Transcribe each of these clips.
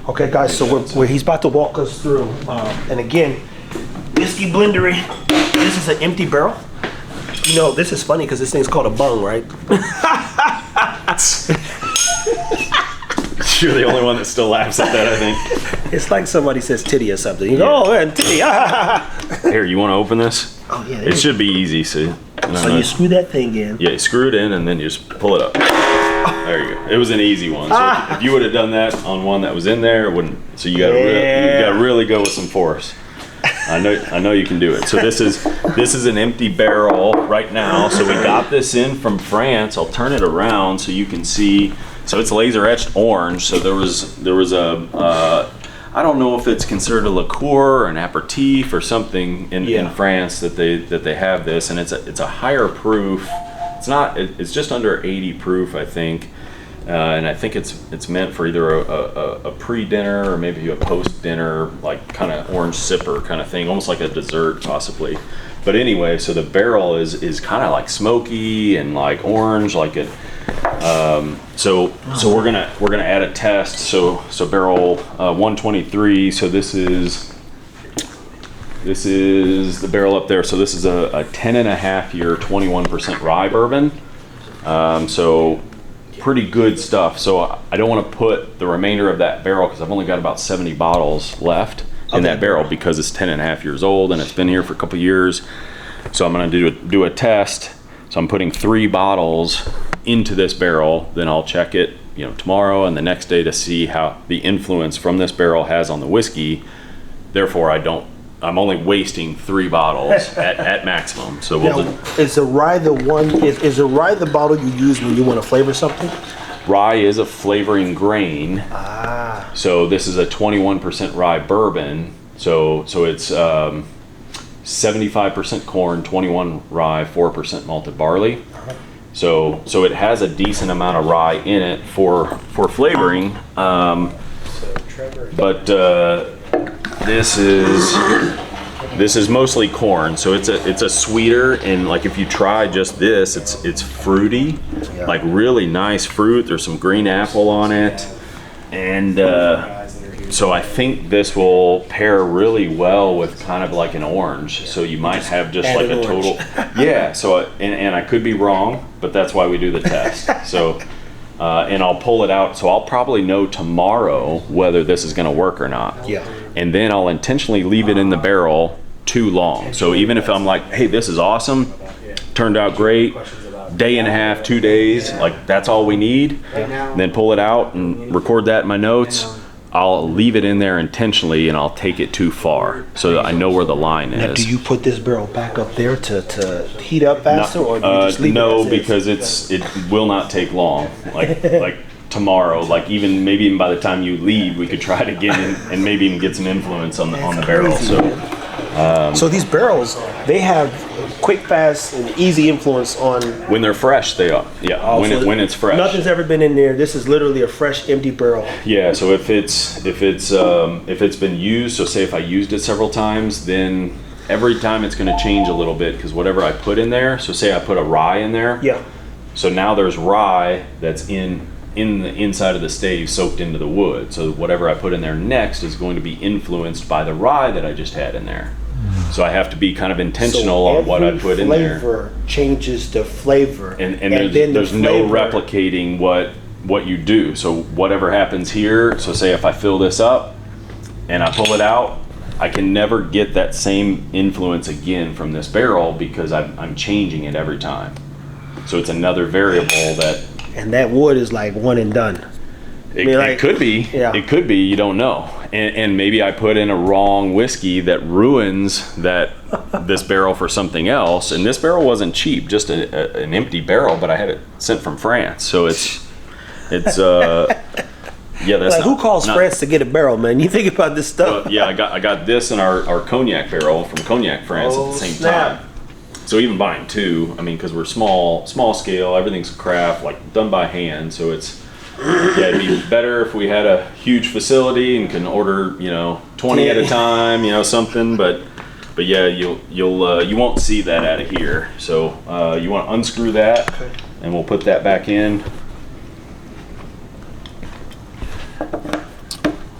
Okay, guys, so he's about to walk us through. And again, whiskey blendery. This is an empty barrel. You know, this is funny because this thing's called a bung, right? You're the only one that still laughs at that, I think. It's like somebody says titty or something. You go, oh, man, titty. Here, you want to open this? Oh, yeah. It should be easy, see? So you screw that thing in. Yeah, you screw it in and then you just pull it up. There you go. It was an easy one. So if you would have done that on one that was in there, it wouldn't. So you got to really go with some force. I know you can do it. So this is an empty barrel right now. So we got this in from France. I'll turn it around so you can see. So it's laser etched orange. So there was a I don't know if it's considered a liqueur or an aperitif or something in France that they have this, and it's a higher proof. It's just under 80 proof, I think. And I think it's meant for either a pre-dinner or maybe a post-dinner, like kind of orange sipper kind of thing, almost like a dessert possibly. But anyway, so the barrel is kind of like smoky and like orange, like it. So we're gonna add a test. So barrel 123. So this is the barrel up there. So this is a 10.5 year 21% rye bourbon. So pretty good stuff. So I don't want to put the remainder of that barrel because I've only got about 70 bottles left in that barrel because it's 10.5 years old and it's been here for a couple years. So I'm going to do a test. So I'm putting 3 bottles into this barrel. Then I'll check it, tomorrow and the next day to see how the influence from this barrel has on the whiskey. Therefore, I'm only wasting 3 bottles at maximum. So is the rye is the rye the bottle you use when you want to flavor something? Rye is a flavoring grain. So this is a 21% rye bourbon. So it's 75% corn, 21 rye, 4% malted barley. So it has a decent amount of rye in it for flavoring. But this is mostly corn, so it's a sweeter, and like if you try just this, it's fruity, like really nice fruit. There's some green apple on it, and so I think this will pair really well with kind of like an orange. So you might have just like a total, yeah. So and I could be wrong, but that's why we do the test. So. And I'll pull it out, so I'll probably know tomorrow whether this is going to work or not. Yeah. And then I'll intentionally leave it in the barrel too long. So even if I'm like, hey, this is awesome, turned out great, day and a half, 2 days, like that's all we need, and then pull it out and record that in my notes, I'll leave it in there intentionally and I'll take it too far so that I know where the line is. Now, do you put this barrel back up there to heat up faster, or do you just leave it as because it will not take long. Like tomorrow, like maybe even by the time you leave, we could try it again and maybe even get some influence on the barrel. So these barrels, they have quick, fast, and easy influence on. When they're fresh, they are. Yeah. When it's fresh. Nothing's ever been in there. This is literally a fresh, empty barrel. Yeah. So if it's been used, so say if I used it several times, then every time it's going to change a little bit because whatever I put in there. So say I put a rye in there. Yeah. So now there's rye that's in the inside of the stave soaked into the wood. So whatever I put in there next is going to be influenced by the rye that I just had in there. So I have to be kind of intentional on what I put in there. Flavor changes the flavor, and there's no replicating what you do. So whatever happens here. So say if I fill this up and I pull it out, I can never get that same influence again from this barrel because I'm changing it every time. So it's another variable that. And that wood is like one and done. It could be. Yeah. It could be. You don't know. And maybe I put in a wrong whiskey that ruins this barrel for something else. And this barrel wasn't cheap, just an empty barrel, but I had it sent from France. So it's yeah. That's like, who calls France to get a barrel, man? You think about this stuff. Yeah, I got this in our cognac barrel from Cognac, France at the same time. So even buying 2, I mean, because we're small scale, everything's craft, like done by hand. So it'd be better if we had a huge facility and can order, 20 at a time, something. But yeah, you won't see that out of here. So you want to unscrew that, and we'll put that back in.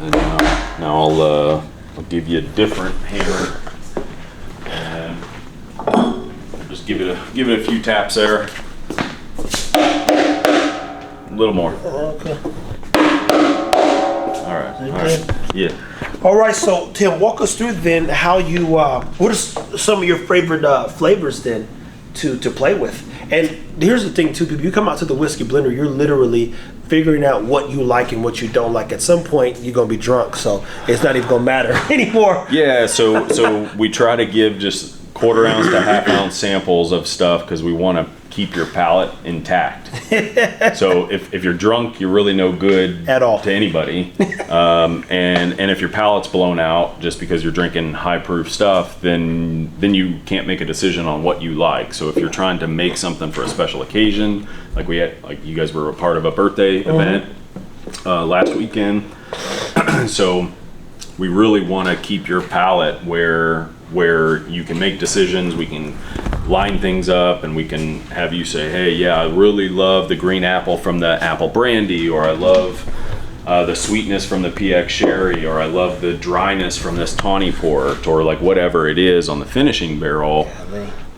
And now I'll give you a different hammer. And just give it a few taps there. A little more. Okay. All right. Yeah. All right, so Tim, walk us through then how you, what are some of your favorite flavors then to play with? And here's the thing too, people, you come out to the Whiskey Blender, you're literally figuring out what you like and what you don't like. At some point, you're gonna be drunk, so it's not even gonna matter anymore. Yeah, so we try to give just quarter ounce to half ounce samples of stuff because we want to keep your palate intact. So if you're drunk, you're really no good at all to anybody. And if your palate's blown out just because you're drinking high proof stuff, then you can't make a decision on what you like. So if you're trying to make something for a special occasion, like you guys were a part of a birthday event last weekend, so we really want to keep your palate where you can make decisions. We can line things up and we can have you say, hey, yeah, I really love the green apple from the apple brandy, or I love the sweetness from the PX sherry, or I love the dryness from this tawny port, or like whatever it is on the finishing barrel.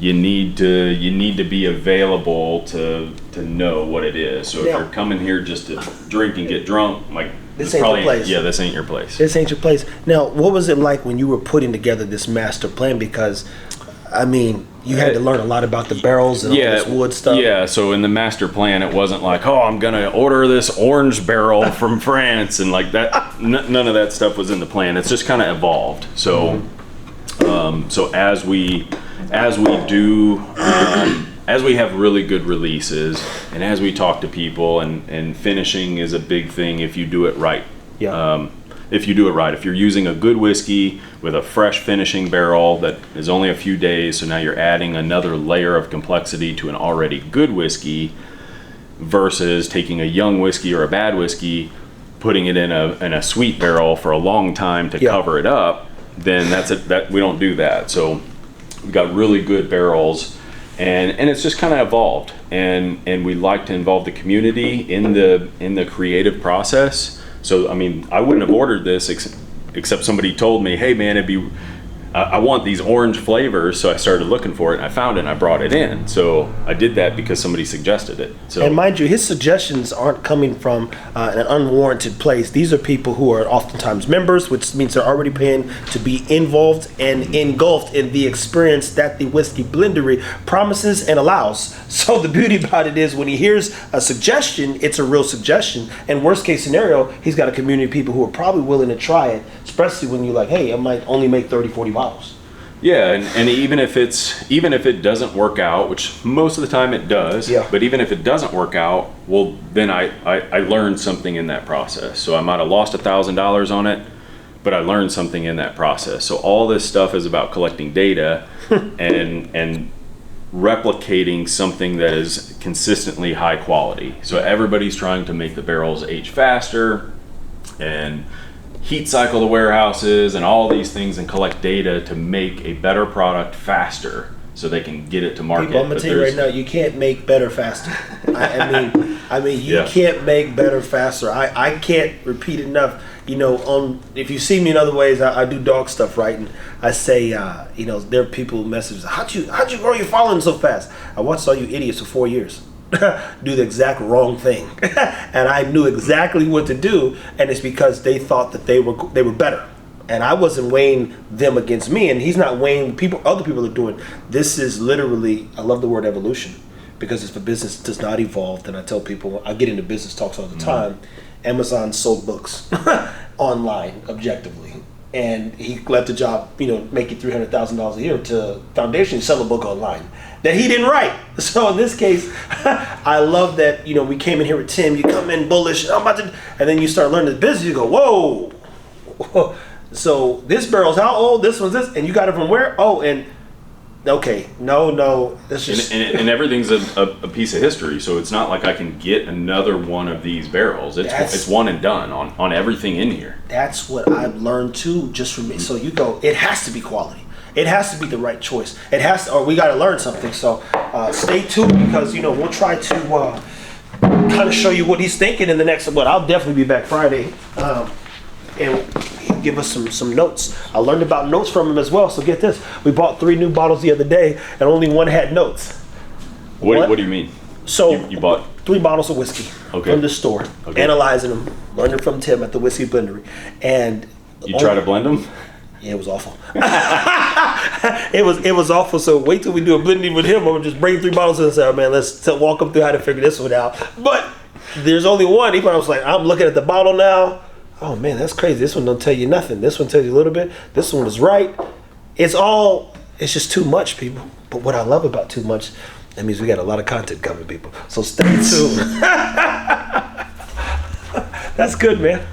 You need to be available to know what it is. So if you're coming here just to drink and get drunk, like this ain't your place. Yeah, this ain't your place. This ain't your place. Now, what was it like when you were putting together this master plan? Because, I mean, you had to learn a lot about the barrels and all this wood stuff. Yeah, so in the master plan, it wasn't like, oh, I'm going to order this orange barrel from France and like that. None of that stuff was in the plan. It's just kind of evolved. So, so as we have really good releases, and as we talk to people, and finishing is a big thing if you do it right. Yeah. If you do it right, if you're using a good whiskey with a fresh finishing barrel that is only a few days, so now you're adding another layer of complexity to an already good whiskey, versus taking a young whiskey or a bad whiskey, putting it in a sweet barrel for a long time to cover it up, then that we don't do that. So we've got really good barrels. And it's just kind of evolved, and we like to involve the community in the creative process. So I mean, I wouldn't have ordered this except somebody told me, hey man, I want these orange flavors. So I started looking for it, and I found it, and I brought it in. So I did that because somebody suggested it. So, and mind you, his suggestions aren't coming from an unwarranted place. These are people who are oftentimes members, which means they're already paying to be involved and engulfed in the experience that the Whiskey Blendery promises and allows. So the beauty about it is when he hears a suggestion, it's a real suggestion. And worst case scenario, he's got a community of people who are probably willing to try it, especially when you're like, hey, I might only make 30, 40 bottles. Yeah, and even if it doesn't work out, which most of the time it does, but even if it doesn't work out, well, then I learned something in that process. So I might have lost $1,000 on it, but I learned something in that process. So all this stuff is about collecting data and replicating something that is consistently high quality. So everybody's trying to make the barrels age faster and heat cycle the warehouses and all these things and collect data to make a better product faster so they can get it to market. People, I'm gonna tell you right now, you can't make better faster. I mean, you can't make better faster. I can't repeat enough. You know, if you see me in other ways, I do dog stuff, right? And I say, you know, there are people who message, how'd you grow your following so fast? I watched all you idiots for 4 years do the exact wrong thing, and I knew exactly what to do, and it's because they thought that they were better, and I wasn't weighing them against me, and he's not weighing other people are doing. This is literally, I love the word evolution, because if a business does not evolve, then I tell people, I get into business talks all the time. Amazon sold books online objectively, and he left the job, you know, making $300,000 a year to Foundation sell a book online that he didn't write. So in this case, I love that, you know, we came in here with Tim, you come in bullish, and then you start learning the business, you go, whoa. So this barrel's how old? This one's this, and you got it from where? Oh, and okay, no, that's just and everything's a piece of history. So it's not like I can get another one of these barrels. It's one and done on everything in here. That's what I've learned too, just from me. So you go, it has to be quality. It has to be the right choice. It has to, or we got to learn something. So stay tuned, because you know we'll try to kind of show you what he's thinking in the next. But I'll definitely be back Friday. and he'd give us some notes. I learned about notes from him as well. So get this: we bought 3 new bottles the other day, and only one had notes. What do you mean? So you bought 3 bottles of whiskey from the store, analyzing them, learning from Tim at the Whiskey Blendery, and you try to blend them. Yeah, it was awful. it was awful. So wait till we do a blending with him. I'm gonna just bring 3 bottles and say, oh, man, let's walk him through how to figure this one out. But there's only one. Even I was like, I'm looking at the bottle now. Oh man, that's crazy. This one don't tell you nothing. This one tells you a little bit. This one is right. It's just too much, people. But what I love about too much, that means we got a lot of content coming, people. So stay tuned. That's good, man.